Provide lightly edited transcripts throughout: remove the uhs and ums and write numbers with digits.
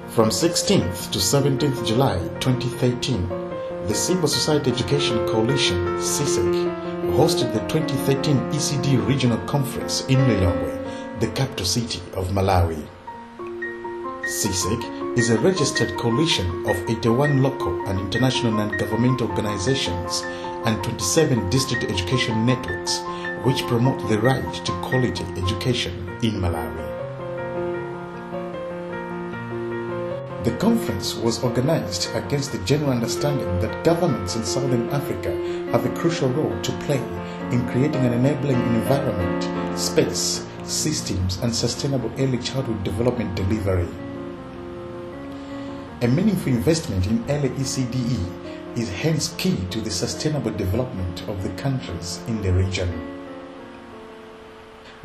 From 16th to 17th July 2013, the Civil Society Education Coalition, CSEC, hosted the 2013 ECDE Regional Conference in Lilongwe, the capital city of Malawi. CSEC is a registered coalition of 81 local and international non-governmental organizations and 27 district education networks which promote the right to quality education in Malawi. The conference was organized against the general understanding that governments in Southern Africa have a crucial role to play in creating an enabling environment, space, systems, and sustainable early childhood development delivery. A meaningful investment in early ECDE is hence key to the sustainable development of the countries in the region.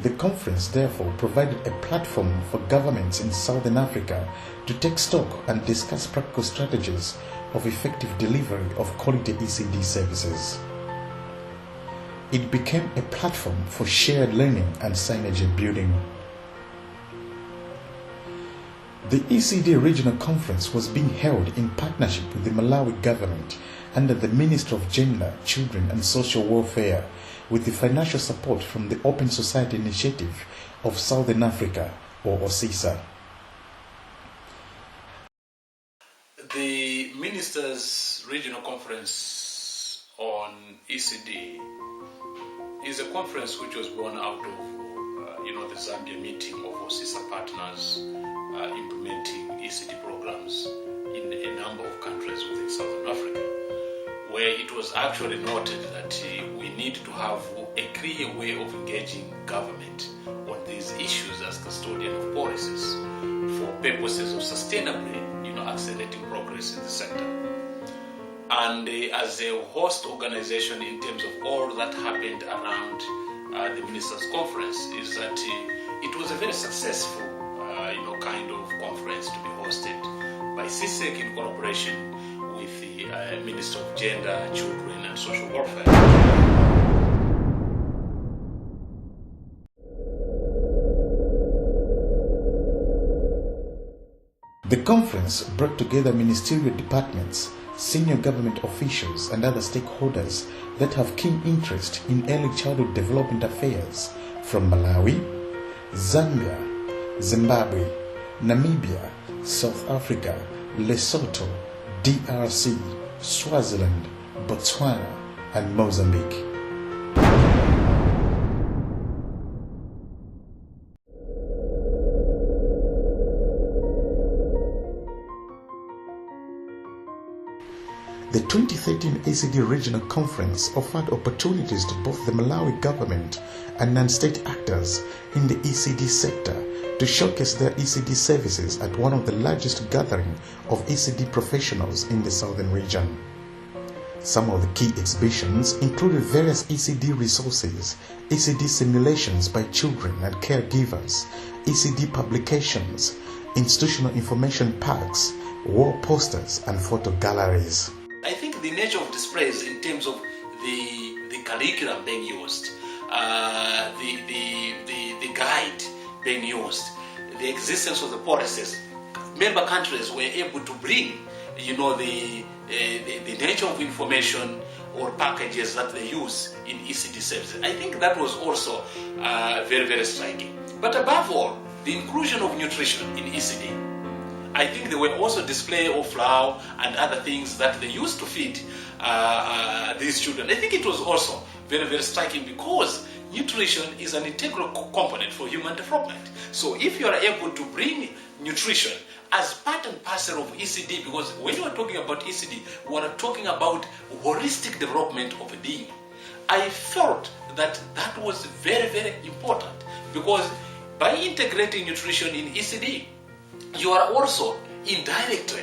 The conference therefore provided a platform for governments in Southern Africa to take stock and discuss practical strategies of effective delivery of quality ECD services. It became a platform for shared learning and synergy building. The ECD Regional Conference was being held in partnership with the Malawi government under the Ministry of Gender, Children and Social Welfare, with the financial support from the Open Society Initiative of Southern Africa, or OSISA. The Ministers' Regional Conference on ECD is a conference which was born out of the Zambia meeting of OSISA partners implementing ECD programs in a number of countries within Southern Africa, where it was actually noted that we need to have a clear way of engaging government on these issues as custodian of policies for purposes of sustainably accelerating progress in the sector. And as a host organization in terms of all that happened around the Ministers' Conference is that it was a very successful kind of conference to be hosted by CSEC in collaboration with the Minister of Gender, Children and Social Welfare. The conference brought together ministerial departments, senior government officials and other stakeholders that have keen interest in early childhood development affairs from Malawi, Zambia, Zimbabwe, Namibia, South Africa, Lesotho, DRC, Swaziland, Botswana, and Mozambique. The 2013 ECD Regional Conference offered opportunities to both the Malawi government and non-state actors in the ECD sector to showcase their ECD services at one of the largest gatherings of ECD professionals in the southern region. Some of the key exhibitions included various ECD resources, ECD simulations by children and caregivers, ECD publications, institutional information packs, wall posters, and photo galleries. I think the nature of displays in terms of the curriculum being used, the guide being used, the existence of the policies, member countries were able to bring, the nature of information or packages that they use in ECD services. I think that was also very, very striking. But above all, the inclusion of nutrition in ECD. I think there were also display of flour and other things that they used to feed these children. I think it was also very, very striking because nutrition is an integral component for human development. So if you are able to bring nutrition as part and parcel of ECD, because when you are talking about ECD, we are talking about holistic development of a being. I felt that that was very, very important because by integrating nutrition in ECD, you are also indirectly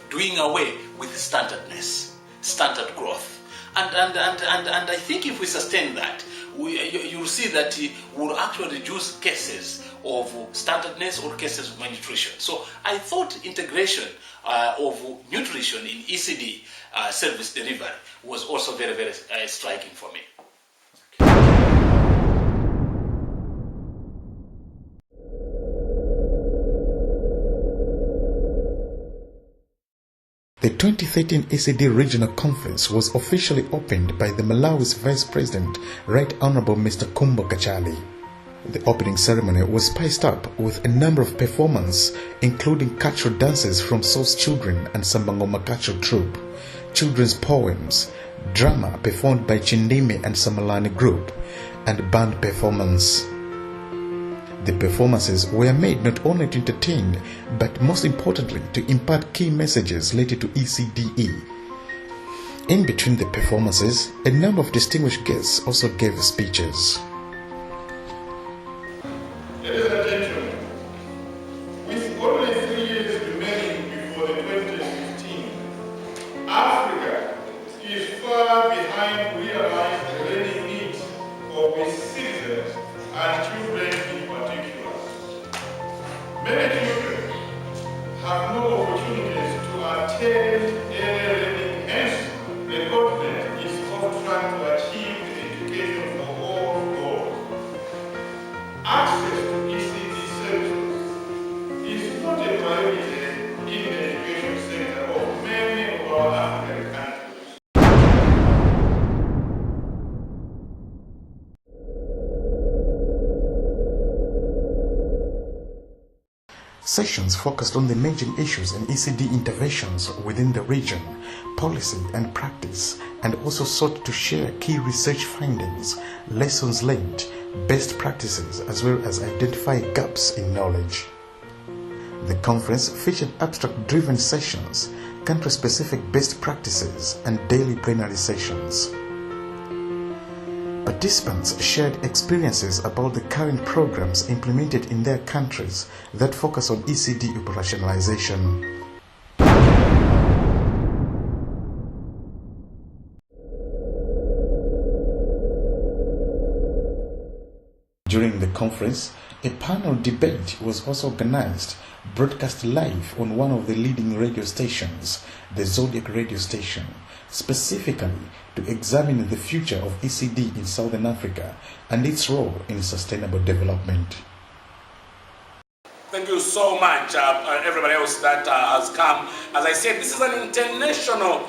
doing away with standardness, standard growth. And I think if we sustain that, you'll see that we'll actually reduce cases of standardness or cases of malnutrition. So I thought integration of nutrition in ECD service delivery was also very, very striking for me. The 2013 ECDE Regional Conference was officially opened by the Malawi's Vice President, Right Honorable Mr. Kumbo Kachali. The opening ceremony was spiced up with a number of performances, including cultural dances from Soul's Children and Sambangoma Cultural Troupe, children's poems, drama performed by Chindime and Samalani Group, and band performance. The performances were made not only to entertain, but most importantly to impart key messages related to ECDE. In between the performances, a number of distinguished guests also gave speeches. Ladies and gentlemen, with only 3 years remaining before the 2015, Africa is far behind realizing the learning needs of its citizens and children in particular. Many children have no opportunities to attend early learning, hence the continent is often trying to achieve the education for all goals. Access to ECD services is not a priority in the education sector of many of our African countries. Sessions focused on the emerging issues and ECD interventions within the region, policy and practice, and also sought to share key research findings, lessons learned, best practices, as well as identify gaps in knowledge. The conference featured abstract-driven sessions, country-specific best practices, and daily plenary sessions. Participants shared experiences about the current programs implemented in their countries that focus on ECD operationalization. During the conference, a panel debate was also organized, broadcast live on one of the leading radio stations, the Zodiac radio station, specifically to examine the future of ECD in Southern Africa and its role in sustainable development. Thank you so much, everybody else that has come. As I said, this is an international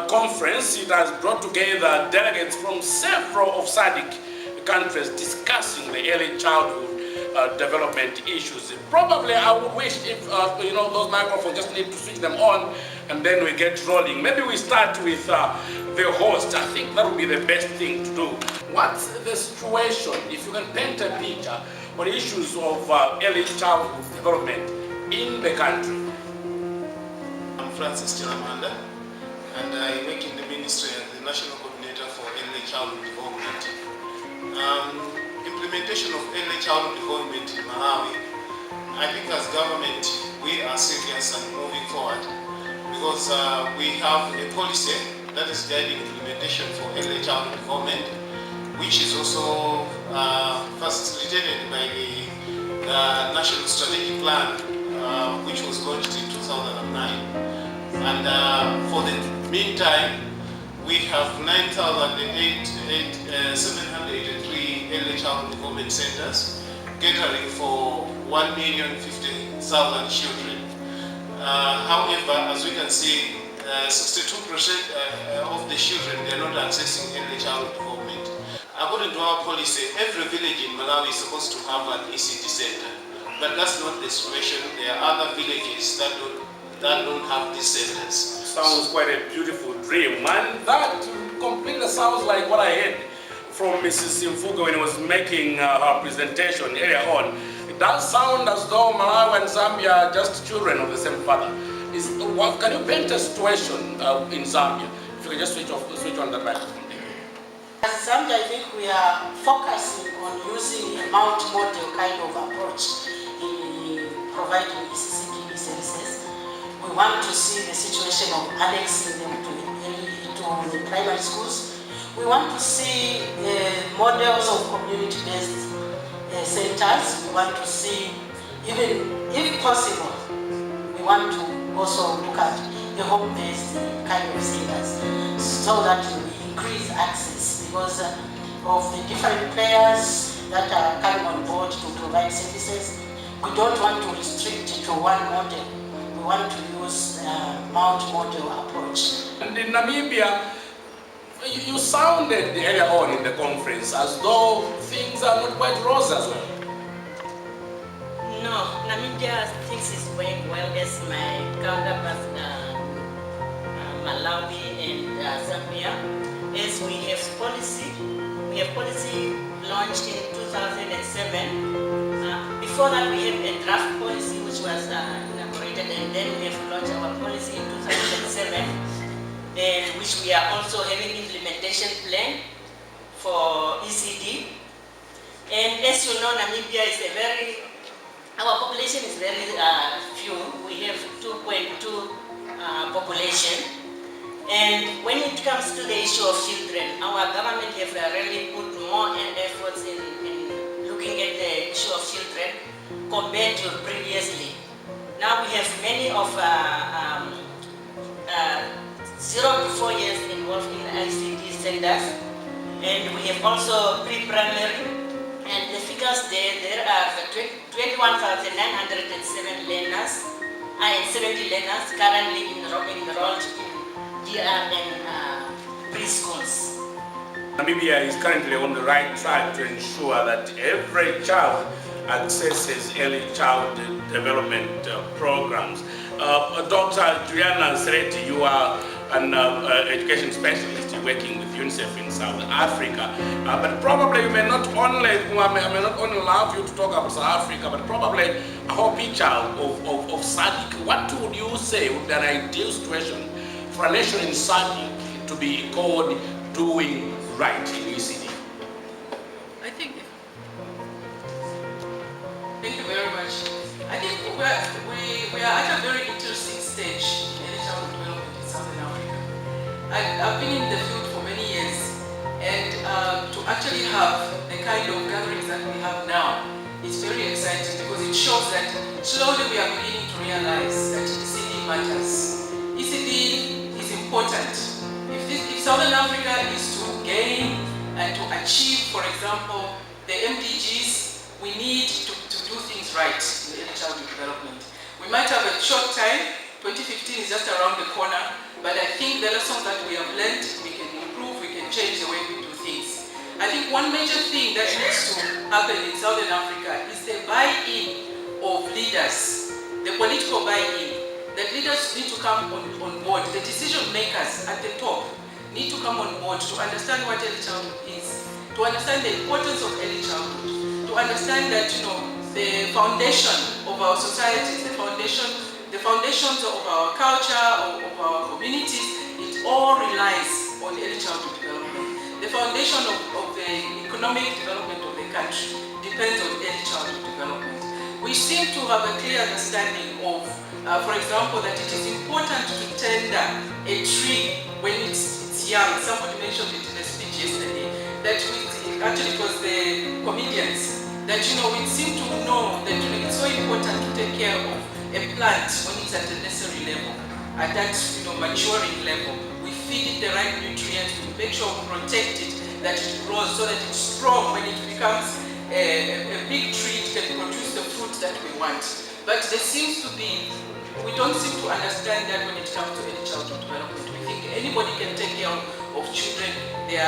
conference. It has brought together delegates from several of SADC countries discussing the early childhood development issues. Probably I would wish if those microphones just need to switch them on and then we get rolling. Maybe we start with the host. I think that would be the best thing to do. What's the situation, if you can paint a picture on issues of early childhood development in the country? I'm Francis Chilamanda, and I work in the ministry as the National Coordinator for Early Childhood Development. Implementation of early childhood development in Malawi, I think as government we are serious and moving forward because we have a policy that is guiding implementation for early childhood development, which is also facilitated by the National Strategic Plan, which was launched in 2009. And for the meantime, we have 9,783 early childhood development centers, catering for 1,050,000 children. However, as we can see, 62% of the children are not accessing early childhood development. According to our policy, every village in Malawi is supposed to have an ECD center, but that's not the situation. There are other villages that don't have these centers. Sounds quite a beautiful dream, and that completely sounds like what I heard from Mrs. Simfuga when he was making her presentation earlier on. It does sound as though Malawi and Zambia are just children of the same father. Can you paint a situation in Zambia? If you can just switch on that microphone. As Zambia, I think we are focusing on using a multi-model kind of approach in providing ECD services. We want to see the situation of annexing them to the primary schools. We want to see models of community-based centers. We want to see, even if possible, we want to also look at the home-based kind of centers so that we increase access because of the different players that are coming on board to provide services. We don't want to restrict it to one model. We we want to use the multi-model approach. And in Namibia, you sounded earlier on in the conference as though things are not quite rosy as well. No, Namibia thinks it's going well as my counterparts, Malawi and Zambia. As we have policy launched in 2007. Before that, we had a draft policy which was elaborated, and then we have launched our policy in 2007, and which we are also having implementation plan for ECDE. And as you know, Namibia is our population is very few. We have 2.2 population. And when it comes to the issue of children, our government have really put more efforts in looking at the issue of children compared to previously. Now we have many of 0 to 4 years involved in ICT centers, and we have also pre-primary, and the figures there are 21,907 learners and 70 learners currently enrolled in DR and preschools. Namibia is currently on the right track to ensure that every child accesses early childhood development programs. Dr. Juliana Sereti, you are an education specialist working with UNICEF in South Africa. But probably you may not only, I may not only allow you to talk about South Africa, but probably a whole picture of SADC. What would you say would be an ideal situation for a nation in SADC to be called doing right in ECD? Thank you very much. I think we are at a very interesting stage in early childhood development in Southern Africa. I've been in the field for many years, and to actually have the kind of gatherings that we have now is very exciting because it shows that slowly we are beginning to realize that ECD matters. ECD is important. If Southern Africa is to gain and to achieve, for example, the MDGs, we need to do things right in early childhood development. We might have a short time, 2015 is just around the corner, but I think the lessons that we have learned, we can improve, we can change the way we do things. I think one major thing that needs to happen in Southern Africa is the buy-in of leaders, the political buy-in, that leaders need to come on board, the decision makers at the top need to come on board to understand what early childhood is, to understand the importance of early childhood, to understand that the foundation of our societies, the foundations of our culture, of our communities, it all relies on early childhood development. The foundation of the economic development of the country depends on early childhood development. We seem to have a clear understanding of, for example, that it is important to tender a tree when it's young. Somebody mentioned it in a speech yesterday, that actually it was the comedians, that we seem to know that it's so important to take care of a plant when it's at the necessary level, at that maturing level. We feed it the right nutrients, we make sure we protect it, that it grows so that it's strong. When it becomes a big tree, it can produce the fruit that we want. But we don't seem to understand that when it comes to early childhood development. We think anybody can take care of children, they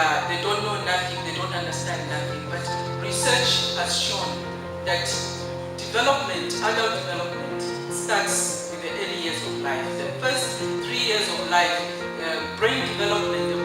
don't know nothing, they don't understand nothing. But research has shown that adult development starts with the early years of life. The first 3 years of life, the brain development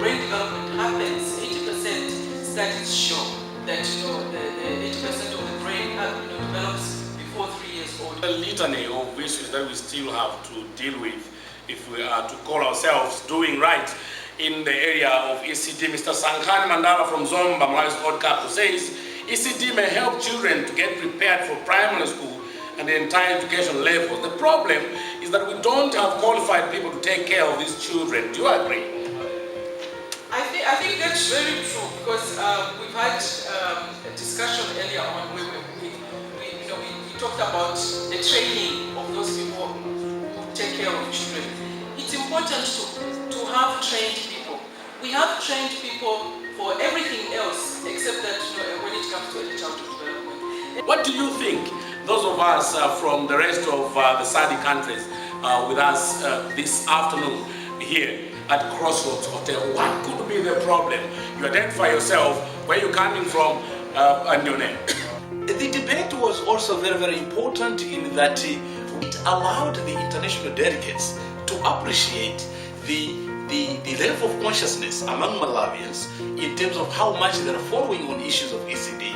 happens. 80% studies show that the 80% of the brain develops before 3 years old. A litany of issues that we still have to deal with if we are to call ourselves doing right in the area of ECD. Mr. Sankani Mandala from Zomba, Malawi's World Cup, says ECD may help children to get prepared for primary school and the entire education level. The problem is that we don't have qualified people to take care of these children. Do you agree? I think that's very true, because we've had a discussion earlier on where we talked about the training of those people who take care of children. It's important to have trained people. We have trained people for everything else except that when it comes to early childhood development. What do you think those of us from the rest of the SADC countries with us this afternoon here at Crossroads Hotel. What could be the problem? You identify yourself, where you're coming from, and your name. The debate was also very, very important in that it allowed the international delegates to appreciate the level of consciousness among Malawians in terms of how much they are following on issues of ECD.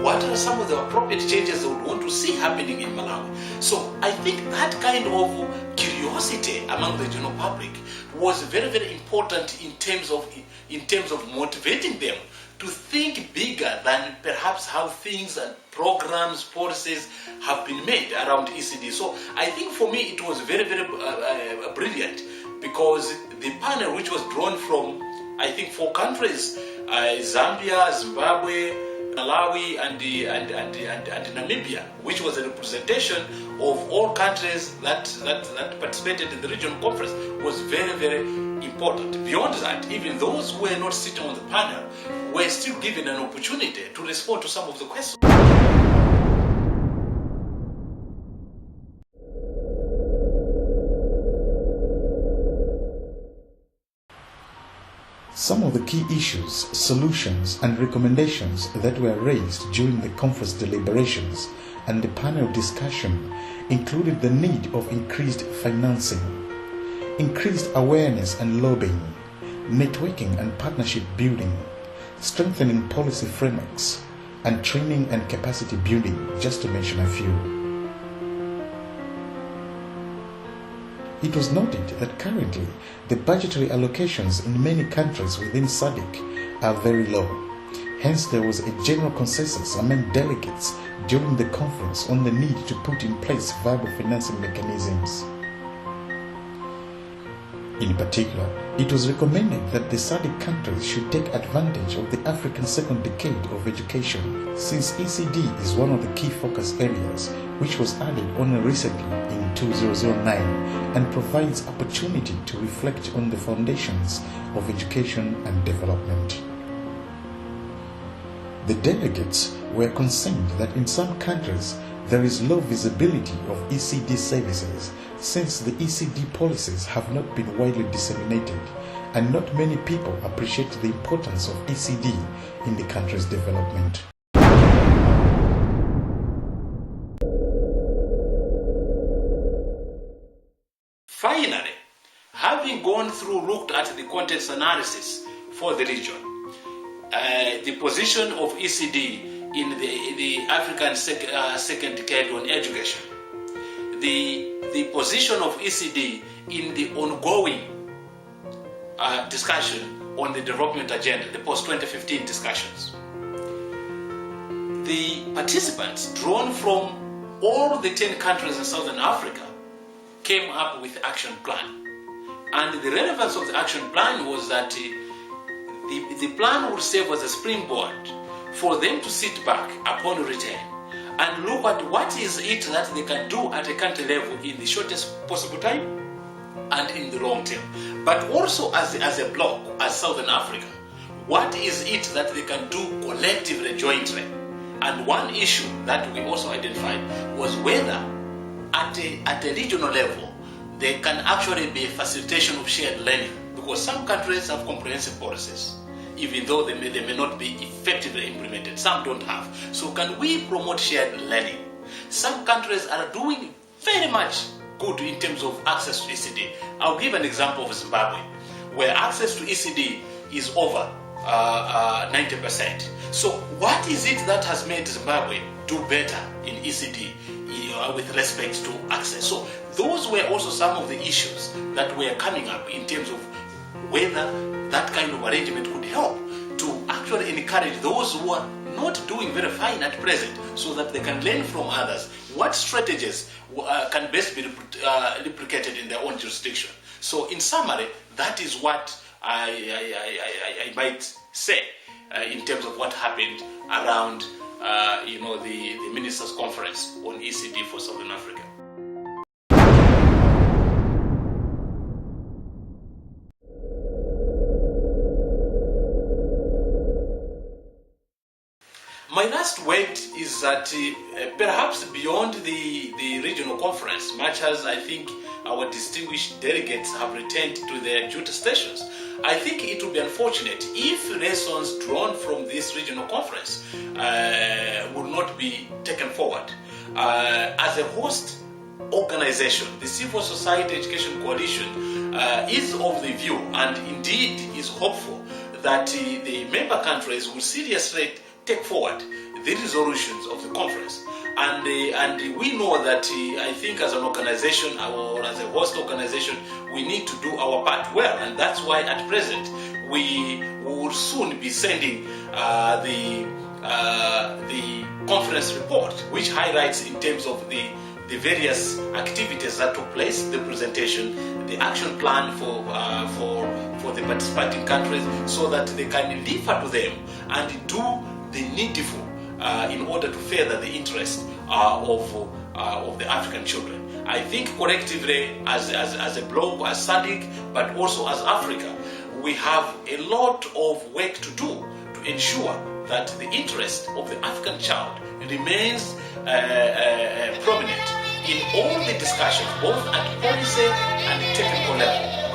What are some of the appropriate changes they would want to see happening in Malawi? So I think that kind of curiosity among the general public was very, very important in terms of motivating them to think bigger than perhaps how things and programs, policies have been made around ECD. So I think for me it was very, very brilliant, because the panel, which was drawn from, I think, 4 countries, Zambia, Zimbabwe, Malawi, and Namibia, which was a representation of all countries that participated in the regional conference, was very, very important. Beyond that, even those who were not sitting on the panel were still given an opportunity to respond to some of the questions. Some of the key issues, solutions, and recommendations that were raised during the conference deliberations and the panel discussion included the need of increased financing, increased awareness and lobbying, networking and partnership building, strengthening policy frameworks, and training and capacity building, just to mention a few. It was noted that currently the budgetary allocations in many countries within SADC are very low. Hence, there was a general consensus among delegates during the conference on the need to put in place viable financing mechanisms. In particular, it was recommended that the SADC countries should take advantage of the African second decade of education, since ECD is one of the key focus areas, which was added only recently in 2009 and provides opportunity to reflect on the foundations of education and development. The delegates were concerned that in some countries there is low visibility of ECD services, since the ECD policies have not been widely disseminated and not many people appreciate the importance of ECD in the country's development. Finally, having looked at the context analysis for the region, the position of ECD in the African second decade on education, the position of ECD in the ongoing discussion on the development agenda, the post-2015 discussions. The participants, drawn from all the 10 countries in Southern Africa, came up with the action plan. And the relevance of the action plan was that the plan would serve as a springboard for them to sit back upon return and look at what is it that they can do at a country level in the shortest possible time and in the long term. But also as a bloc, as Southern Africa, what is it that they can do collectively, jointly? And one issue that we also identified was whether at a regional level there can actually be a facilitation of shared learning, because some countries have comprehensive policies, even though they may not be effectively implemented. Some don't have. So can we promote shared learning? Some countries are doing very much good in terms of access to ECD. I'll give an example of Zimbabwe, where access to ECD is over 90%. So what is it that has made Zimbabwe do better in ECD with respect to access? So those were also some of the issues that were coming up in terms of whether that kind of arrangement could help to actually encourage those who are not doing very fine at present, so that they can learn from others what strategies can best be replicated in their own jurisdiction. So in summary, that is what I might say in terms of what happened around the Ministers' Conference on ECD for Southern Africa. My last word is that perhaps beyond the regional conference, much as I think our distinguished delegates have returned to their duty stations, I think it would be unfortunate if lessons drawn from this regional conference would not be taken forward. As a host organization, the Civil Society Education Coalition is of the view and indeed is hopeful that the member countries will seriously take forward the resolutions of the conference. And we know that I think as an organization or as a host organization, we need to do our part well. And that's why at present we will soon be sending the conference report, which highlights in terms of the various activities that took place, the presentation, the action plan for the participating countries, so that they can refer to them and do the needful in order to further the interest of the African children. I think collectively, as a bloc, as SADC, but also as Africa, we have a lot of work to do to ensure that the interest of the African child remains prominent in all the discussions, both at policy and technical level.